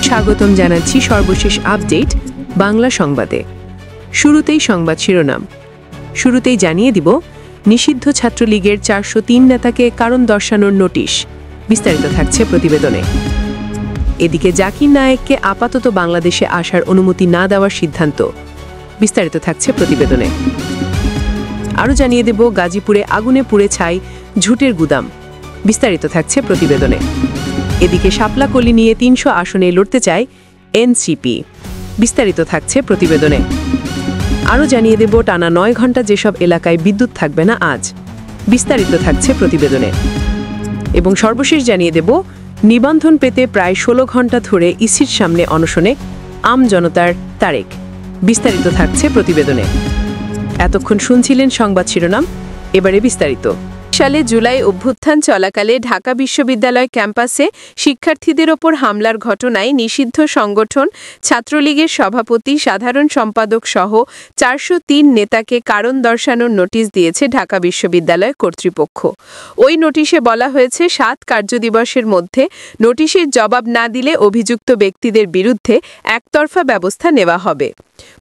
স্বাগতম জানাচ্ছি সর্বশেষ আপডেট বাংলা সংবাদে। শুরুতেই সংবাদ শিরোনাম। শুরুতেই জানিয়ে দিব, নিষিদ্ধ ছাত্রলীগের 403 নেতাকে কারণ দর্শানোর নোটিশ। বিস্তারিত থাকছে প্রতিবেদনে। এদিকে জাকির নায়েককে আপাতত বাংলাদেশে আসার অনুমতি না দেওয়ার সিদ্ধান্ত। বিস্তারিত থাকছে প্রতিবেদনে। আরও জানিয়ে দেব, গাজীপুরে আগুনে পুড়ে ছাই ঝুটের গুদাম। বিস্তারিত থাকছে প্রতিবেদনে। এদিকে শাপলাকলি নিয়ে 300 আসনে লড়তে চায় এনসিপি। বিস্তারিত থাকছে প্রতিবেদনে। আরও জানিয়ে দেব, টানা 9 ঘন্টা যেসব এলাকায় বিদ্যুৎ থাকবে না আজ। বিস্তারিত থাকছে প্রতিবেদনে। এবং সর্বশেষ জানিয়ে দেব, নিবন্ধন পেতে প্রায় 16 ঘন্টা ধরে ইসির সামনে অনশনে আম জনতার তারেক। বিস্তারিত থাকছে প্রতিবেদনে। এতক্ষণ শুনছিলেন সংবাদ শিরোনাম, এবারে বিস্তারিত। সালে জুলাই অভ্যুত্থান চলাকালে ঢাকা বিশ্ববিদ্যালয় ক্যাম্পাসে শিক্ষার্থীদের ওপর হামলার ঘটনায় নিষিদ্ধ সংগঠন ছাত্রলীগের সভাপতি, সাধারণ সম্পাদক সহ 403 নেতাকে কারণ দর্শানোর নোটিশ দিয়েছে ঢাকা বিশ্ববিদ্যালয় কর্তৃপক্ষ। ওই নোটিশে বলা হয়েছে, 7 কার্যদিবসের মধ্যে নোটিশের জবাব না দিলে অভিযুক্ত ব্যক্তিদের বিরুদ্ধে একতরফা ব্যবস্থা নেওয়া হবে।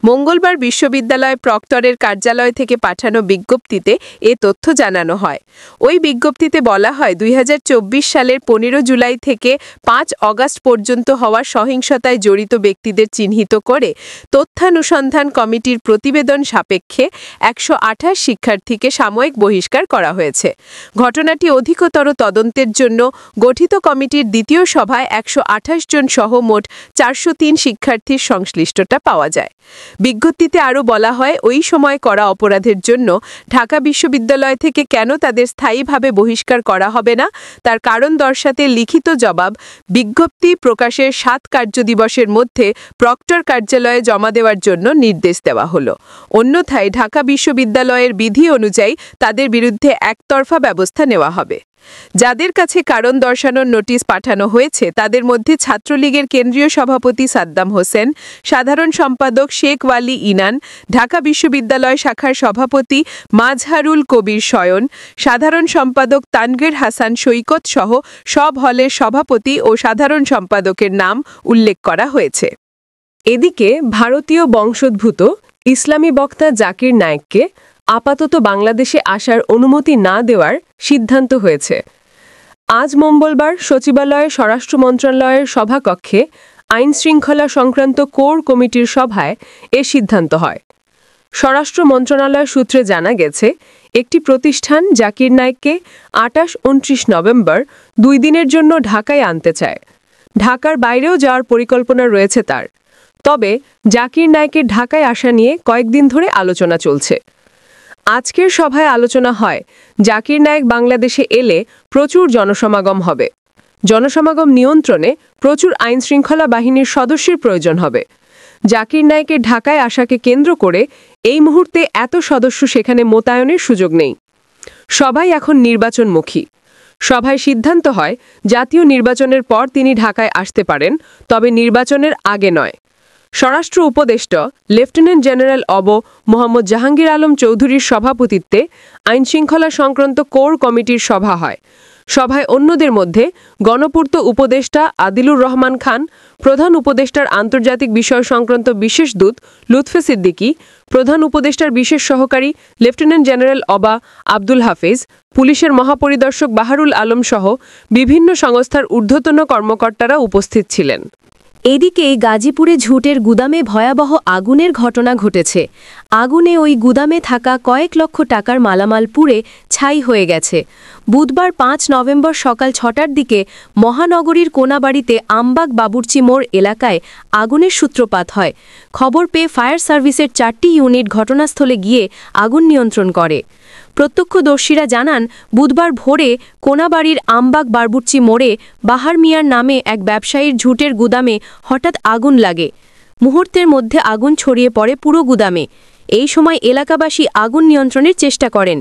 মঙ্গলবার বিশ্ববিদ্যালয় প্রক্টরের কার্যালয় থেকে পাঠানো বিজ্ঞপ্তিতে এ তথ্য জানানো হয়। ওই বিজ্ঞপ্তিতে বলা হয়, 2024 সালের 15 জুলাই থেকে 5 অগাস্ট পর্যন্ত হওয়া সহিংসতায় জড়িত ব্যক্তিদের চিহ্নিত করে তথ্যানুসন্ধান কমিটির প্রতিবেদন সাপেক্ষে 128 শিক্ষার্থীকে সাময়িক বহিষ্কার করা হয়েছে। ঘটনাটি অধিকতর তদন্তের জন্য গঠিত কমিটির দ্বিতীয় সভায় 128 জন সহ মোট 403 শিক্ষার্থীর সংশ্লিষ্টতা পাওয়া যায়। বিজ্ঞপ্তিতে আরও বলা হয়, ওই সময় করা অপরাধের জন্য ঢাকা বিশ্ববিদ্যালয় থেকে কেন তাদের স্থায়ীভাবে বহিষ্কার করা হবে না তার কারণ দর্শাতে লিখিত জবাব বিজ্ঞপ্তি প্রকাশের 7 কার্যদিবসের মধ্যে প্রক্টর কার্যালয়ে জমা দেওয়ার জন্য নির্দেশ দেওয়া হলো। অন্যথায় ঢাকা বিশ্ববিদ্যালয়ের বিধি অনুযায়ী তাদের বিরুদ্ধে একতরফা ব্যবস্থা নেওয়া হবে। যাদের কাছে কারণ দর্শানোর নোটিশ পাঠানো হয়েছে তাদের মধ্যে ছাত্রলীগের কেন্দ্রীয় সভাপতি সাদ্দাম হোসেন, সাধারণ সম্পাদক শেখ ওয়ালি ইনান, ঢাকা বিশ্ববিদ্যালয় শাখার সভাপতি মাজহারুল কবির শয়ন, সাধারণ সম্পাদক তানভীর হাসান সৈকত সহ সব হলের সভাপতি ও সাধারণ সম্পাদকের নাম উল্লেখ করা হয়েছে। এদিকে ভারতীয় বংশোদ্ভূত ইসলামী বক্তা জাকির নায়েককে আপাতত বাংলাদেশে আসার অনুমতি না দেওয়ার সিদ্ধান্ত হয়েছে। আজ মঙ্গলবার সচিবালয়ে স্বরাষ্ট্র মন্ত্রণালয়ের সভাকক্ষে আইন শৃঙ্খলা সংক্রান্ত কোর কমিটির সভায় এ সিদ্ধান্ত হয়। স্বরাষ্ট্র মন্ত্রণালয় সূত্রে জানা গেছে, একটি প্রতিষ্ঠান জাকির নায়েককে 28-29 নভেম্বর 2 দিনের জন্য ঢাকায় আনতে চায়। ঢাকার বাইরেও যাওয়ার পরিকল্পনা রয়েছে তার। তবে জাকির নায়েকের ঢাকায় আসা নিয়ে কয়েকদিন ধরে আলোচনা চলছে। আজকের সভায় আলোচনা হয়, জাকির নায়েক বাংলাদেশে এলে প্রচুর জনসমাগম হবে। জনসমাগম নিয়ন্ত্রণে প্রচুর আইনশৃঙ্খলা বাহিনীর সদস্যের প্রয়োজন হবে। জাকির নায়েকের ঢাকায় আসাকে কেন্দ্র করে এই মুহূর্তে এত সদস্য সেখানে মোতায়েনের সুযোগ নেই। সবাই এখন নির্বাচনমুখী। সভায় সিদ্ধান্ত হয়, জাতীয় নির্বাচনের পর তিনি ঢাকায় আসতে পারেন, তবে নির্বাচনের আগে নয়। স্বরাষ্ট্র উপদেষ্টা লেফটেন্যান্ট জেনারেল মোহাম্মদ জাহাঙ্গীর আলম চৌধুরীর সভাপতিত্বে আইনশৃঙ্খলা সংক্রান্ত কোর কমিটির সভা হয়। সভায় অন্যদের মধ্যে গণপূর্ত উপদেষ্টা আদিলুর রহমান খান, প্রধান উপদেষ্টার আন্তর্জাতিক বিষয় সংক্রান্ত বিশেষ দূত লুৎফে সিদ্দিকী, প্রধান উপদেষ্টার বিশেষ সহকারী লেফটেন্যান্ট জেনারেল আব্দুল হাফিজ, পুলিশের মহাপরিদর্শক বাহারুল আলম সহ বিভিন্ন সংস্থার ঊর্ধ্বতন কর্মকর্তারা উপস্থিত ছিলেন। এদিকে গাজীপুরে ঝুটের গুদামে ভয়াবহ আগুনের ঘটনা ঘটেছে। আগুনে ওই গুদামে থাকা কয়েক লক্ষ টাকার মালামাল পুড়ে ছাই হয়ে গেছে। বুধবার 5 নভেম্বর সকাল 6টার দিকে মহানগরীর কোনাবাড়িতে আমবাগ বাবুর্চি মোড় এলাকায় আগুনের সূত্রপাত হয়। খবর পেয়ে ফায়ার সার্ভিসের 4টি ইউনিট ঘটনাস্থলে গিয়ে আগুন নিয়ন্ত্রণ করে। প্রত্যক্ষদর্শীরা জানান, বুধবার ভোরে কোনাবাড়ির আমবাগ বাবুর্চি মোড়ে বাহার মিয়ার নামে এক ব্যবসায়ীর ঝুটের গুদামে হঠাৎ আগুন লাগে। মুহূর্তের মধ্যে আগুন ছড়িয়ে পড়ে পুরো গুদামে। এই সময় এলাকাবাসী আগুন নিয়ন্ত্রণের চেষ্টা করেন।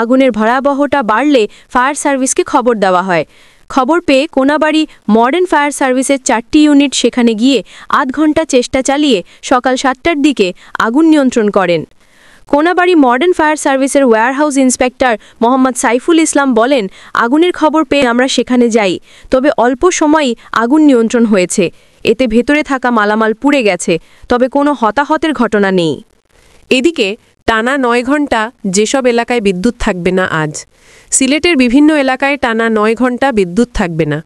আগুনের ভয়াবহতা বাড়লে ফায়ার সার্ভিসকে খবর দেওয়া হয়। খবর পেয়ে কোনাবাড়ি মডার্ন ফায়ার সার্ভিসের 4টি ইউনিট সেখানে গিয়ে আধ ঘন্টা চেষ্টা চালিয়ে সকাল 7টার দিকে আগুন নিয়ন্ত্রণ করেন। কোনাবাড়ি মডার্ন ফায়ার সার্ভিসের ওয়্যারহাউস ইন্সপেক্টর মোহাম্মদ সাইফুল ইসলাম বলেন, আগুনের খবর পেয়ে আমরা সেখানে যাই, তবে অল্প সময়ই আগুন নিয়ন্ত্রণ হয়েছে। এতে ভেতরে থাকা মালামাল পুড়ে গেছে, তবে কোনো হতাহতের ঘটনা নেই। এদিকে টানা ৯ ঘণ্টা যেসব এলাকায় বিদ্যুৎ থাকবে না আজ। সিলেটের বিভিন্ন এলাকায় টানা ৯ ঘণ্টা বিদ্যুৎ থাকবে না।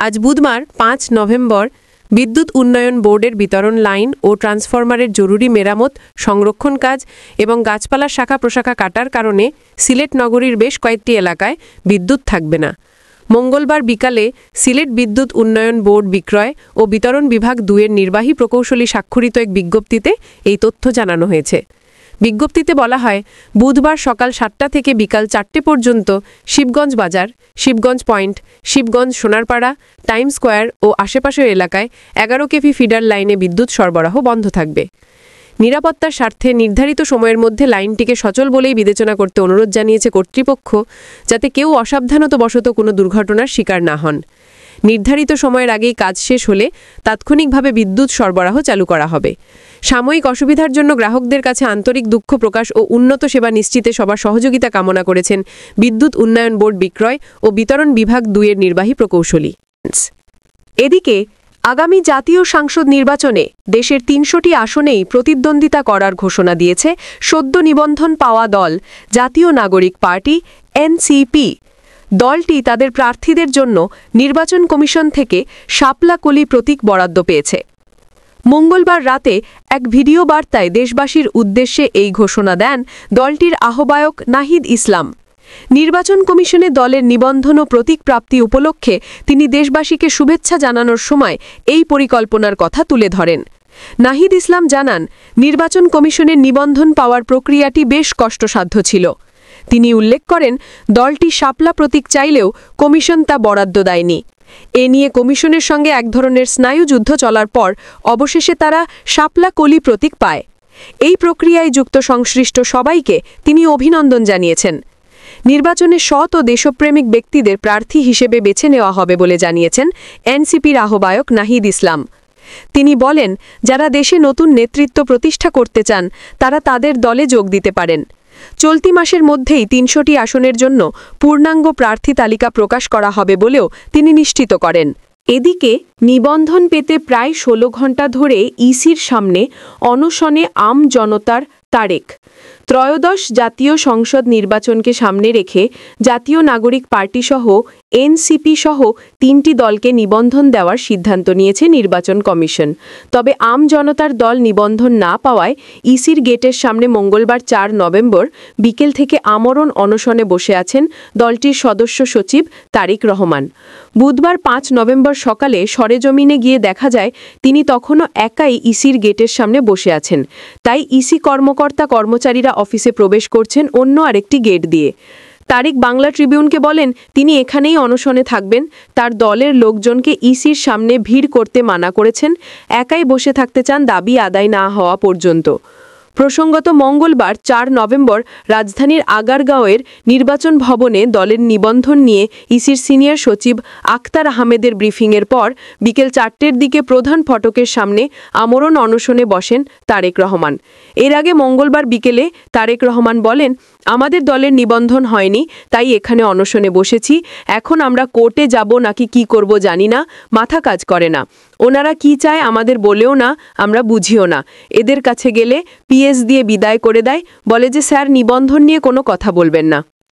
আজ বুধবার ৫ নভেম্বর বিদ্যুৎ উন্নয়ন বোর্ডের বিতরণ লাইন ও ট্রান্সফরমারের জরুরি মেরামত, সংরক্ষণ কাজ এবং গাছপালার শাখা প্রশাখা কাটার কারণে সিলেট নগরীর বেশ কয়েকটি এলাকায় বিদ্যুৎ থাকবে না। মঙ্গলবার বিকালে সিলেট বিদ্যুৎ উন্নয়ন বোর্ড বিক্রয় ও বিতরণ বিভাগ ২-এর নির্বাহী প্রকৌশলী স্বাক্ষরিত এক বিজ্ঞপ্তিতে এই তথ্য জানানো হয়েছে। বিজ্ঞপ্তিতে বলা হয়, বুধবার সকাল ৭টা থেকে বিকাল ৪টে পর্যন্ত Shibganj Bazar, Shibganj point, Shibganj Sonarpara, Time Square ও আশেপাশের এলাকায় ১১ কেভি ফিডার লাইনে বিদ্যুৎ সরবরাহ বন্ধ থাকবে। নিরাপত্তার স্বার্থে নির্ধারিত সময়ের মধ্যে লাইনটিকে সচল বলেই বিবেচনা করতে অনুরোধ জানিয়েছে কর্তৃপক্ষ, যাতে কেউ অসাবধানতাবশত কোনো দুর্ঘটনার শিকার না হন। নির্ধারিত সময়ের আগেই কাজ শেষ হলে তাৎক্ষণিকভাবে বিদ্যুৎ সরবরাহ চালু করা হবে। সাময়িক অসুবিধার জন্য গ্রাহকদের কাছে আন্তরিক দুঃখ প্রকাশ ও উন্নত সেবা নিশ্চিতে সবার সহযোগিতা কামনা করেছেন বিদ্যুৎ উন্নয়ন বোর্ড বিক্রয় ও বিতরণ বিভাগ ২-এর নির্বাহী প্রকৌশলী। এদিকে আগামী জাতীয় সংসদ নির্বাচনে দেশের ৩০০টি আসনেই প্রতিদ্বন্দ্বিতা করার ঘোষণা দিয়েছে সদ্য নিবন্ধন পাওয়া দল জাতীয় নাগরিক পার্টি এনসিপি। দলটি তাদের প্রার্থীদের জন্য নির্বাচন কমিশন থেকে শাপলা কলি প্রতীক বরাদ্দ পেয়েছে। মঙ্গলবার রাতে এক ভিডিও বার্তায় দেশবাসীর উদ্দেশ্যে এই ঘোষণা দেন দলটির আহ্বায়ক নাহিদ ইসলাম। নির্বাচন কমিশনে দলের নিবন্ধন ও প্রতীক প্রাপ্তি উপলক্ষে তিনি দেশবাসীকে শুভেচ্ছা জানানোর সময় এই পরিকল্পনার কথা তুলে ধরেন। নাহিদ ইসলাম জানান, নির্বাচন কমিশনের নিবন্ধন পাওয়ার প্রক্রিয়াটি বেশ কষ্টসাধ্য ছিল। তিনি উল্লেখ করেন, দলটি শাপলা প্রতীক চাইলেও কমিশন তা বরাদ্দ দেয়নি। এ নিয়ে কমিশনের সঙ্গে এক ধরনের স্নায়ুযুদ্ধ চলার পর অবশেষে তারা শাপলা কলি প্রতীক পায়। এই প্রক্রিয়ায় যুক্ত সংশ্লিষ্ট সবাইকে তিনি অভিনন্দন জানিয়েছেন। নির্বাচনে সৎ ও দেশপ্রেমিক ব্যক্তিদের প্রার্থী হিসেবে বেছে নেওয়া হবে বলে জানিয়েছেন এনসিপির আহ্বায়ক নাহিদ ইসলাম। তিনি বলেন, যারা দেশে নতুন নেতৃত্ব প্রতিষ্ঠা করতে চান তারা তাদের দলে যোগ দিতে পারেন। চলতি মাসের মধ্যেই ৩০০টি আসনের জন্য পূর্ণাঙ্গ প্রার্থী তালিকা প্রকাশ করা হবে বলেও তিনি নিশ্চিত করেন। এদিকে নিবন্ধন পেতে প্রায় ১৬ ঘণ্টা ধরে ইসির সামনে অনশনে আম জনতার তারেক। ত্রয়োদশ জাতীয় সংসদ নির্বাচনকে সামনে রেখে জাতীয় নাগরিক পার্টিসহ এনসিপি সহ ৩টি দলকে নিবন্ধন দেওয়ার সিদ্ধান্ত নিয়েছে নির্বাচন কমিশন। তবে আম জনতার দল নিবন্ধন না পাওয়ায় ইসির গেটের সামনে মঙ্গলবার ৪ নভেম্বর বিকেল থেকে আমরণ অনশনে বসে আছেন দলটির সদস্য সচিব তারিক রহমান। বুধবার ৫ নভেম্বর সকালে সরেজমিনে গিয়ে দেখা যায় তিনি তখনও একাই ইসির গেটের সামনে বসে আছেন। তাই ইসি কর্মচারীরা অফিসে প্রবেশ করছেন অন্য আরেকটি গেট দিয়ে। তারিক বাংলা ট্রিবিউনকে বলেন, তিনি এখানেই অনশনে থাকবেন। তার দলের লোকজনকে ইসির সামনে ভিড় করতে মানা করেছেন, একাই বসে থাকতে চান দাবি আদায় না হওয়া পর্যন্ত। প্রসঙ্গত মঙ্গলবার ৪ নভেম্বর রাজধানীর আগারগাঁওয়ের নির্বাচন ভবনে দলের নিবন্ধন নিয়ে ইসির সিনিয়র সচিব আক্তার আহমেদের ব্রিফিংয়ের পর বিকেল ৪টের দিকে প্রধান ফটকের সামনে আমরণ অনশনে বসেন তারেক রহমান। এর আগে মঙ্গলবার বিকেলে তারেক রহমান বলেন, আমাদের দলের নিবন্ধন হয়নি, তাই এখানে অনশনে বসেছি। এখন আমরা কোর্টে যাব নাকি কি করব জানি না, মাথা কাজ করে না। ওনারা কি চায় আমাদের বলেও না, আমরা বুঝিও না। এদের কাছে গেলে পিএস দিয়ে বিদায় করে দেয়, বলে যে স্যার নিবন্ধন নিয়ে কোনো কথা বলবেন না।